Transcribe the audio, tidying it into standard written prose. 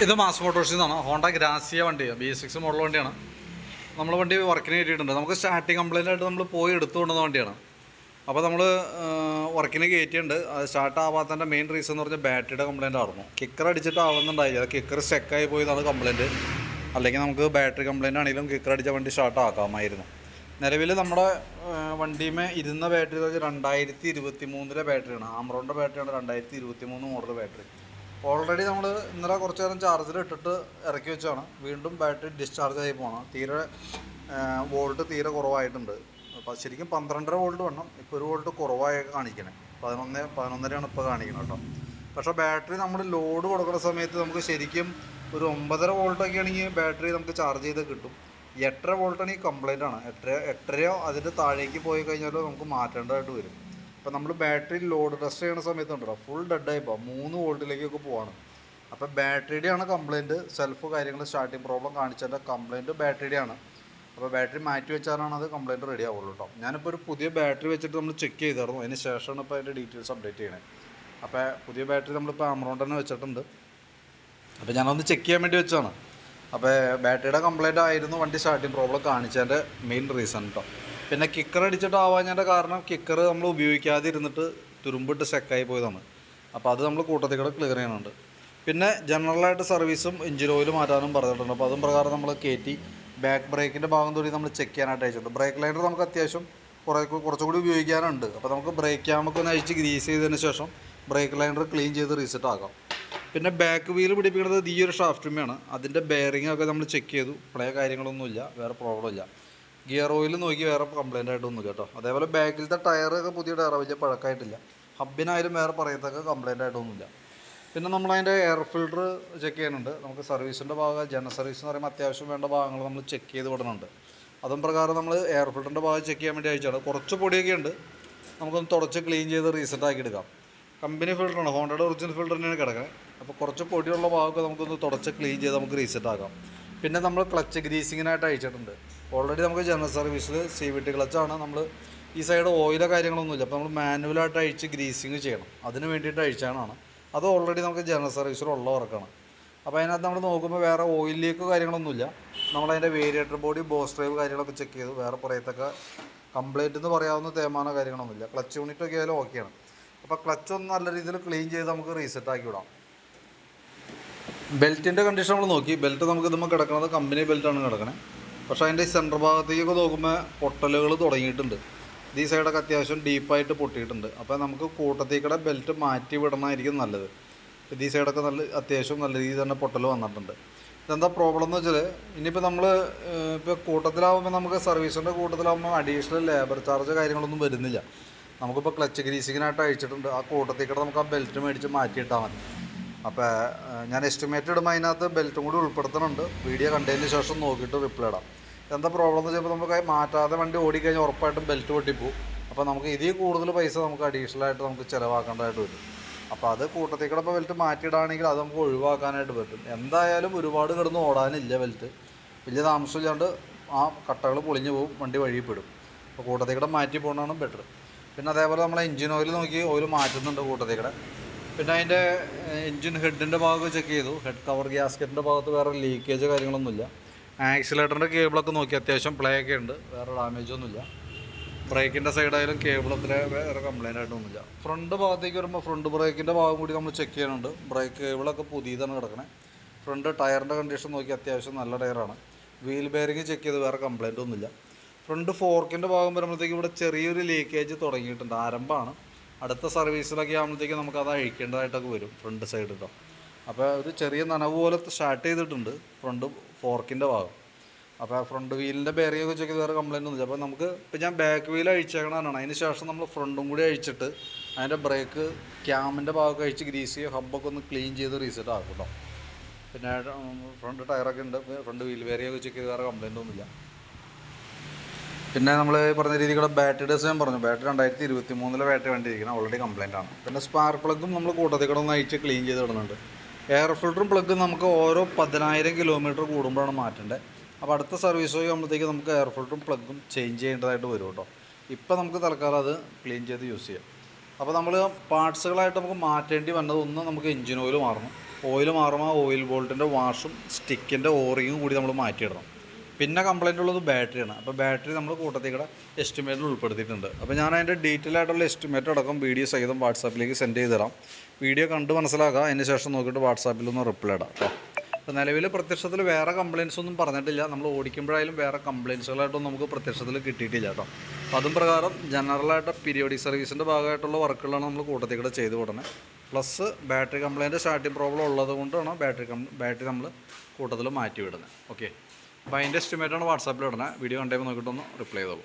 ഇത് മാസ് മോട്ടോഴ്സിൽ നിന്നാണ്. Honda Grazia വണ്ടിയാണ്, B6 മോഡൽ വണ്ടിയാണ്. നമ്മൾ വണ്ടി വർക്കിന് കയറ്റിയിട്ടുണ്ട്. നമുക്ക് സ്റ്റാർട്ടിങ് കംപ്ലൈൻ്റ് ആയിട്ട് നമ്മൾ പോയി എടുത്തുകൊണ്ടുവന്ന വണ്ടിയാണ്. അപ്പോൾ നമ്മൾ വർക്കിന് കയറ്റിയിട്ടുണ്ട്. അത് സ്റ്റാർട്ട് ആവാത്തതിൻ്റെ മെയിൻ റീസൺ എന്ന് പറഞ്ഞാൽ ബാറ്ററിയുടെ കംപ്ലൈൻ്റ് ആയിരുന്നു. കിക്കർ അടിച്ചിട്ട് ആവുന്നുണ്ടായില്ല, കിക്കർ സ്റ്റക്കായി പോയതാണ് കംപ്ലൈൻറ്റ്. അല്ലെങ്കിൽ നമുക്ക് ബാറ്ററി കംപ്ലൈൻ്റ് ആണെങ്കിലും കിക്കർ അടിച്ച വണ്ടി സ്റ്റാർട്ട് ആക്കാമായിരുന്നു. നിലവിൽ നമ്മുടെ വണ്ടിമേ ഇരുന്ന ബാറ്ററി എന്ന് വെച്ചാൽ 2023 ബാറ്ററിയാണ്. ആംറോണിൻ്റെ ബാറ്ററിയാണ്, 2023 മോഡൽ ബാറ്ററി. ഓൾറെഡി നമ്മൾ ഇന്നലെ കുറച്ച് നേരം ചാർജിൽ ഇട്ടിട്ട് ഇറക്കി വെച്ചാണ്. വീണ്ടും ബാറ്ററി ഡിസ്ചാർജ് ആയി പോകണം. വോൾട്ട് തീരെ കുറവായിട്ടുണ്ട്. അപ്പോൾ ശരിക്കും 12.5 വോൾട്ട് വേണം. ഇപ്പോൾ 1 വോൾട്ട് കുറവായി കാണിക്കണേ. 11.5 ഇപ്പോൾ കാണിക്കണം കേട്ടോ. പക്ഷേ ബാറ്ററി നമ്മൾ ലോഡ് കൊടുക്കുന്ന സമയത്ത് നമുക്ക് ശരിക്കും ഒരു 9.5 വോൾട്ടൊക്കെ ആണെങ്കിൽ ബാറ്ററി നമുക്ക് ചാർജ് ചെയ്ത് കിട്ടും. 8.5 വോൾട്ടാണെങ്കിൽ കംപ്ലൈൻ്റ് ആണ്. 8.5 അതിൻ്റെ താഴേക്ക് പോയി കഴിഞ്ഞാൽ നമുക്ക് മാറ്റേണ്ടതായിട്ട് വരും. അപ്പോൾ നമ്മൾ ബാറ്ററി ലോഡ് ടെസ്റ്റ് ചെയ്യുന്ന സമയത്തുണ്ടല്ലോ, ഫുൾ ഡെഡായി പോകാം, 3 വോൾട്ടിലേക്കൊക്കെ പോവാണ്. അപ്പോൾ ബാറ്ററിയുടെയാണ് കംപ്ലയിൻറ്റ്. സെൽഫ് കാര്യങ്ങൾ സ്റ്റാർട്ടിങ് പ്രോബ്ലം കാണിച്ചതിൻ്റെ കംപ്ലയിൻറ്റ് ബാറ്ററിയുടെയാണ്. അപ്പോൾ ബാറ്ററി മാറ്റി വെച്ചാലാണ് അത് കംപ്ലയിൻറ്റ് റെഡി ആവുള്ളൂ കേട്ടോ. ഞാനിപ്പോൾ ഒരു പുതിയ ബാറ്ററി വെച്ചിട്ട് നമ്മൾ ചെക്ക് ചെയ്തായിരുന്നു. അതിന് ശേഷമാണ് ഇപ്പോൾ അതിൻ്റെ ഡീറ്റെയിൽസ് അപ്ഡേറ്റ് ചെയ്യണേ. അപ്പോൾ പുതിയ ബാറ്ററി നമ്മളിപ്പോൾ ആമറോണ്ട് തന്നെ വെച്ചിട്ടുണ്ട്. അപ്പോൾ ഞാനൊന്ന് ചെക്ക് ചെയ്യാൻ വേണ്ടി വെച്ചാണ്. അപ്പോൾ ബാറ്ററിയുടെ കംപ്ലയിൻ്റ് ആയിരുന്നു വണ്ടി സ്റ്റാർട്ടിങ് പ്രോബ്ലം കാണിച്ചതിൻ്റെ മെയിൻ റീസൺ കേട്ടോ. പിന്നെ കിക്കർ അടിച്ചിട്ട് ആവാഞ്ഞതിൻ്റെ കാരണം കിക്കർ നമ്മൾ ഉപയോഗിക്കാതെ ഇരുന്നിട്ട് തുരുമ്പിട്ട് സ്റ്റക്കായി പോയതാണ്. അപ്പോൾ അത് നമ്മൾ കൂട്ടത്തിൽ കൂടെ ക്ലിയർ ചെയ്യുന്നുണ്ട്. പിന്നെ ജനറലായിട്ട് സർവീസും എഞ്ചിൻ ഓയിൽ മാറ്റാനും പറഞ്ഞിട്ടുണ്ട്. അപ്പോൾ അതും പ്രകാരം നമ്മൾ കയറ്റി ബാക്ക് ബ്രേക്കിൻ്റെ ഭാഗം തൊടി നമ്മൾ ചെക്ക് ചെയ്യാനായിട്ട് അയച്ചിട്ടുണ്ട്. ബ്രേക്ക് ലൈനർ നമുക്ക് അത്യാവശ്യം കുറച്ചുകൂടി ഉപയോഗിക്കാനുണ്ട്. അപ്പോൾ നമുക്ക് ബ്രേക്ക് ക്യാമൊക്കെ ഒന്ന് അഴിച്ച് ഗ്രീസ് ചെയ്തതിന് ശേഷം ബ്രേക്ക് ലൈനർ ക്ലീൻ ചെയ്ത് റീസെറ്റ് ആക്കാം. പിന്നെ ബാക്ക് വീൽ പിടിപ്പിക്കുന്നത് ഈ ഒരു ഷാഫ്റ്റുമാണ്. അതിൻ്റെ ബെയറിങ്ങൊക്കെ നമ്മൾ ചെക്ക് ചെയ്തു. പഴയ കാര്യങ്ങളൊന്നുമില്ല, വേറെ പ്രോബ്ലം ഇല്ല. ഗിയർ ഓയിൽ നോക്കി വേറെ കംപ്ലയിൻ്റ് ആയിട്ടൊന്നുമില്ല കേട്ടോ. അതേപോലെ ബാക്കിലത്തെ ടയറൊക്കെ പുതിയ ടയറാണ്, വലിയ പഴക്കമായിട്ടില്ല. ഹബിനായാലും വേറെ പറയത്തൊക്കെ കംപ്ലയിൻ്റ് ആയിട്ടൊന്നുമില്ല. പിന്നെ നമ്മളതിൻ്റെ എയർ ഫിൽറ്റർ ചെക്ക് ചെയ്യാനുണ്ട്. നമുക്ക് സർവീസിൻ്റെ ഭാഗം ജനറൽ സർവീസ് എന്ന് പറയുമ്പോൾ അത്യാവശ്യം വേണ്ട ഭാഗങ്ങൾ നമ്മൾ ചെക്ക് ചെയ്ത് വിടുന്നുണ്ട്. അതും പ്രകാരം നമ്മൾ എയർ ഫിൽറ്ററിൻ്റെ ഭാഗം ചെക്ക് ചെയ്യാൻ വേണ്ടി അയച്ചാണ്. കുറച്ച് പൊടിയൊക്കെ ഉണ്ട്, നമുക്കൊന്ന് തുടച്ച് ക്ലീൻ ചെയ്ത് റീസെറ്റ് ആക്കി എടുക്കാം. കമ്പനി ഫിൽറ്ററാണ്, ഹോണ്ടയുടെ ഒറിജിനൽ ഫിൽറ്റർ തന്നെയാണ് കിടക്കുന്നത്. അപ്പോൾ കുറച്ച് പൊടിയുള്ള ഭാഗമൊക്കെ നമുക്കൊന്ന് തുടച്ച് ക്ലീൻ ചെയ്ത് നമുക്ക് റീസെറ്റ് ആക്കാം. പിന്നെ നമ്മൾ ക്ലച്ച് ഗ്രീസിങ്ങിനായിട്ട് അയച്ചിട്ടുണ്ട്. ഓൾറെഡി നമുക്ക് ജനറൽ സർവീസിൽ CVT ക്ലച്ചാണ്. നമ്മൾ ഈ സൈഡ് ഓയിലോ കാര്യങ്ങളൊന്നുമില്ല. അപ്പോൾ നമ്മൾ മാനുവലായിട്ട് അഴിച്ച് ഗ്രീസിങ് ചെയ്യണം. അതിന് വേണ്ടിയിട്ട് അഴിച്ചാണ്. അത് ഓൾറെഡി നമുക്ക് ജനറൽ സർവീസിലുള്ള വർക്കാണ്. അപ്പോൾ അതിനകത്ത് നമ്മൾ നോക്കുമ്പോൾ വേറെ ഓയിൽ ലീക്കോ കാര്യങ്ങളൊന്നുമില്ല. നമ്മളതിൻ്റെ വേരിയേറ്റർ ബോഡി, ബോസ് ഡ്രൈവ് കാര്യങ്ങളൊക്കെ ചെക്ക് ചെയ്തു. വേറെ പറയത്തൊക്കെ കംപ്ലൈൻറ്റ് എന്ന് പറയാവുന്ന തേമാനോ കാര്യങ്ങളൊന്നുമില്ല. ക്ലച്ച് യൂണിറ്റൊക്കെ ആയാലും ഓക്കെയാണ്. അപ്പോൾ ക്ലച്ച് ഒന്ന് നല്ല രീതിയിൽ ക്ലീൻ ചെയ്ത് നമുക്ക് റീസെറ്റ് ആക്കി വിടാം. ബെൽറ്റിൻ്റെ കണ്ടീഷൻ നമ്മൾ നോക്കി. ബെൽറ്റ് നമുക്ക് ഇതുമ്പോൾ കിടക്കുന്നത് കമ്പനി ബെൽറ്റാണ് കിടക്കണത്. പക്ഷേ അതിൻ്റെ സെൻറ്റർ ഭാഗത്തേക്കൊക്കെ നോക്കുമ്പോൾ പൊട്ടലുകൾ തുടങ്ങിയിട്ടുണ്ട്. ഈ സൈഡൊക്കെ അത്യാവശ്യം ഡീപ്പായിട്ട് പൊട്ടിയിട്ടുണ്ട്. അപ്പോൾ നമുക്ക് കൂട്ടത്തേക്കൂടെ ബെൽറ്റ് മാറ്റി വിടണമായിരിക്കും നല്ലത്. ഈ സൈഡൊക്കെ അത്യാവശ്യം നല്ല രീതിയിൽ തന്നെ പൊട്ടൽ വന്നിട്ടുണ്ട്. ഇതെന്താ പ്രോബ്ലം എന്ന് വെച്ചാൽ, ഇനിയിപ്പോൾ നമ്മൾ ഇപ്പോൾ കൂട്ടത്തിലാവുമ്പോൾ നമുക്ക് സർവീസിൻ്റെ കൂട്ടത്തിലാവുമ്പോൾ അഡീഷണൽ ലേബർ ചാർജ് കാര്യങ്ങളൊന്നും വരുന്നില്ല. നമുക്കിപ്പോൾ ക്ലച്ച് ഗ്രീസിങ്ങിനായിട്ട് അയച്ചിട്ടുണ്ട്. ആ കൂട്ടത്തേക്കൂടെ നമുക്ക് ആ ബെൽറ്റ് മേടിച്ച് മാറ്റിയിട്ടാൽ മതി. അപ്പോൾ ഞാൻ എസ്റ്റിമേറ്റ് ഇടുമ്പോൾ അതിനകത്ത് ബെൽറ്റും കൂടി ഉൾപ്പെടുത്തുന്നുണ്ട്. വീഡിയോ കണ്ടതിന് ശേഷം നോക്കിയിട്ട് റിപ്ലൈ ഇടാം. എന്താ പ്രോബ്ലം എന്ന് വെച്ചാൽ നമുക്ക് മാറ്റാതെ വണ്ടി ഓടിക്കഴിഞ്ഞാൽ ഉറപ്പായിട്ടും ബെൽറ്റ് പൊട്ടിപ്പോവും. അപ്പോൾ നമുക്ക് ഇതിൽ കൂടുതൽ പൈസ നമുക്ക് അഡീഷണലായിട്ട് നമുക്ക് ചിലവാക്കേണ്ടതായിട്ട് വരും. അപ്പോൾ അത് കൂട്ടത്തേക്കൂടെ ഇപ്പോൾ ബെൽറ്റ് മാറ്റിയിടാണെങ്കിൽ അത് നമുക്ക് ഒഴിവാക്കാനായിട്ട് പറ്റും. എന്തായാലും ഒരുപാട് കിടന്ന് ഓടാനില്ല ബെൽറ്റ്. വലിയ താമസമില്ലാണ്ട് ആ കട്ടകൾ പൊളിഞ്ഞ് പോകും, വണ്ടി വഴിപ്പെടും. അപ്പോൾ കൂട്ടത്തേക്കൂടെ മാറ്റി പോകുന്നതാണ് ബെറ്റർ. പിന്നെ അതേപോലെ നമ്മൾ എഞ്ചിൻ ഓയിൽ നോക്കി ഓയിൽ മാറ്റുന്നുണ്ട് കൂട്ടത്തേക്കൂടെ. പിന്നെ അതിൻ്റെ എൻജിൻ ഹെഡിൻ്റെ ഭാഗമൊക്കെ ചെക്ക് ചെയ്തു. ഹെഡ് കവർ ഗ്യാസ്കറ്റിൻ്റെ ഭാഗത്ത് വേറെ ലീക്കേജ് കാര്യങ്ങളൊന്നുമില്ല. ആക്സിലേറ്ററിൻ്റെ കേബിളൊക്കെ നോക്കി, അത്യാവശ്യം പ്ലേ ഒക്കെ ഉണ്ട്, വേറെ ഡാമേജൊന്നുമില്ല. ബ്രേക്കിൻ്റെ സൈഡായാലും കേബിളത്തിൽ വേറെ കംപ്ലൈൻ്റ് ആയിട്ടൊന്നുമില്ല. ഫ്രണ്ട് ഭാഗത്തേക്ക് വരുമ്പോൾ ഫ്രണ്ട് ബ്രേക്കിൻ്റെ ഭാഗം കൂടി നമ്മൾ ചെക്ക് ചെയ്യുന്നുണ്ട്. ബ്രേക്ക് കേബിളൊക്കെ പുതിയതാണ് കിടക്കണേ. ഫ്രണ്ട് ടയറിൻ്റെ കണ്ടീഷൻ നോക്കി, അത്യാവശ്യം നല്ല ടയറാണ്. വീൽ ബെയറിങ് ചെക്ക് ചെയ്ത് വേറെ കംപ്ലൈൻ്റ് ഒന്നുമില്ല. ഫ്രണ്ട് ഫോർക്കിൻ്റെ ഭാഗം വരുമ്പോഴത്തേക്ക് ഇവിടെ ചെറിയൊരു ലീക്കേജ് തുടങ്ങിയിട്ടുണ്ട്, ആരംഭമാണ്. അടുത്ത സർവീസിലൊക്കെ ആകുമ്പോഴത്തേക്ക് നമുക്കത് അഴിക്കേണ്ടതായിട്ടൊക്കെ വരും ഫ്രണ്ട് സൈഡ് കേട്ടോ. അപ്പോൾ ഒരു ചെറിയ നനവ് പോലെ സ്റ്റാർട്ട് ചെയ്തിട്ടുണ്ട് ഫ്രണ്ട് ഫോർക്കിൻ്റെ ഭാഗം. അപ്പോൾ ഫ്രണ്ട് വീലിൻ്റെ ബെയറിങ്ങൊക്കെ ചെക്ക് ചെയ്ത് വേറെ കംപ്ലൈൻ്റ് ഒന്നുമില്ല. അപ്പോൾ നമുക്ക് ഇപ്പോൾ ഞാൻ ബാക്ക് വീൽ അഴിച്ചേക്കണതാണ്. അതിന് ശേഷം നമ്മൾ ഫ്രണ്ടും കൂടി അഴിച്ചിട്ട് അതിൻ്റെ ബ്രേക്ക് ക്യാമിൻ്റെ ഭാഗമൊക്കെ അഴിച്ച് ഗ്രീസ് ചെയ്യുക, ഹബ്ബൊക്കെ ഒന്ന് ക്ലീൻ ചെയ്ത് റീസെറ്റ് ആക്കും കേട്ടോ. പിന്നെ ഫ്രണ്ട് ടയറൊക്കെ ഉണ്ട്, ഫ്രണ്ട് വീൽ ബെയറിങ്ങൊക്കെ ചെക്ക് ചെയ്ത് വേറെ കംപ്ലൈൻ്റ് ഒന്നുമില്ല. പിന്നെ നമ്മൾ പറഞ്ഞ രീതിക്കുള്ള ബാറ്ററി ഡേസ് ഞാൻ പറഞ്ഞു. ബാറ്ററി 2023 ബാറ്ററി വണ്ടി ഇരിക്കണം, ഓൾറെഡി കംപ്ലൈൻ്റ് ആണ്. പിന്നെ സ്പാർക്ക് പ്ലഗും നമ്മൾ കൂട്ടത്തിൽ കൂടെ ഒന്ന് അയച്ച് ക്ലീൻ ചെയ്ത് ഇടുന്നുണ്ട്. എയർ ഫിൽറ്ററും പ്ലഗും നമുക്ക് ഓരോ 10,000 കിലോമീറ്റർ കൂടുമ്പോഴാണ് മാറ്റേണ്ടത്. അപ്പോൾ അടുത്ത സർവീസ് ആകുമ്പോഴത്തേക്ക് നമുക്ക് എയർ ഫിൽറ്ററും പ്ലഗും ചേഞ്ച് ചെയ്യേണ്ടതായിട്ട് വരും കേട്ടോ. ഇപ്പോൾ നമുക്ക് തൽക്കാലം അത് ക്ലീൻ ചെയ്ത് യൂസ് ചെയ്യാം. അപ്പോൾ നമ്മൾ പാർട്സുകളായിട്ട് നമുക്ക് മാറ്റേണ്ടി വന്നത്, ഒന്ന് നമുക്ക് എഞ്ചിൻ ഓയിൽ മാറണം. ഓയിൽ മാറുമ്പോൾ ഓയിൽ ബോൾട്ടിൻ്റെ വാഷും സ്റ്റിക്കിൻ്റെ ഓറിങ്ങും കൂടി നമ്മൾ മാറ്റിയിടണം. പിന്നെ കംപ്ലൈൻ്റ് ഉള്ളത് ബാറ്ററിയാണ്. അപ്പോൾ ബാറ്ററി നമ്മൾ കൂട്ടത്തിൽ കൂടെ എസ്റ്റിമേറ്റിൽ ഉൾപ്പെടുത്തിയിട്ടുണ്ട്. അപ്പോൾ ഞാൻ അതിൻ്റെ ഡീറ്റെയിൽ ആയിട്ടുള്ള എസ്റ്റിമേറ്റ് അടക്കം വീഡിയോ സഹിതം വാട്സാപ്പിലേക്ക് സെൻഡ് ചെയ്ത് തരാം. വീഡിയോ കണ്ട് മനസ്സിലാക്കുക, അതിന് ശേഷം നോക്കിയിട്ട് വാട്സാപ്പിലൊന്ന് റിപ്ലൈ ഇടാം കേട്ടോ. അപ്പോൾ നിലവിൽ പ്രത്യക്ഷത്തിൽ വേറെ കംപ്ലയിൻസ് ഒന്നും പറഞ്ഞിട്ടില്ല. നമ്മൾ ഓടിക്കുമ്പോഴായാലും വേറെ കംപ്ലയിൻസുകളായിട്ടൊന്നും നമുക്ക് പ്രത്യക്ഷത്തിൽ കിട്ടിയിട്ടില്ല കേട്ടോ. അപ്പോൾ അതും പ്രകാരം ജനറലായിട്ട് പീരിയോഡിക് സർവീസിൻ്റെ ഭാഗമായിട്ടുള്ള വർക്കുകളാണ് നമ്മൾ കൂട്ടത്തിൽ കൂടെ ചെയ്ത് കൊടുക്കുന്നത്. Plus battery complaint starting problem ഉള്ളത് കൊണ്ടാണ് ബാറ്ററി നമ്മൾ കൂട്ടത്തിൽ മാറ്റി വിടുന്നത്. ഓക്കെ, അപ്പോൾ അതിൻ്റെ എസ്റ്റിമേറ്റാണ് വാട്സാപ്പിൽ ഇടുന്നത്. വീഡിയോ കണ്ടുമ്പോൾ നോക്കിയിട്ടൊന്ന് റിപ്ലൈ ചെയ്തോളൂ.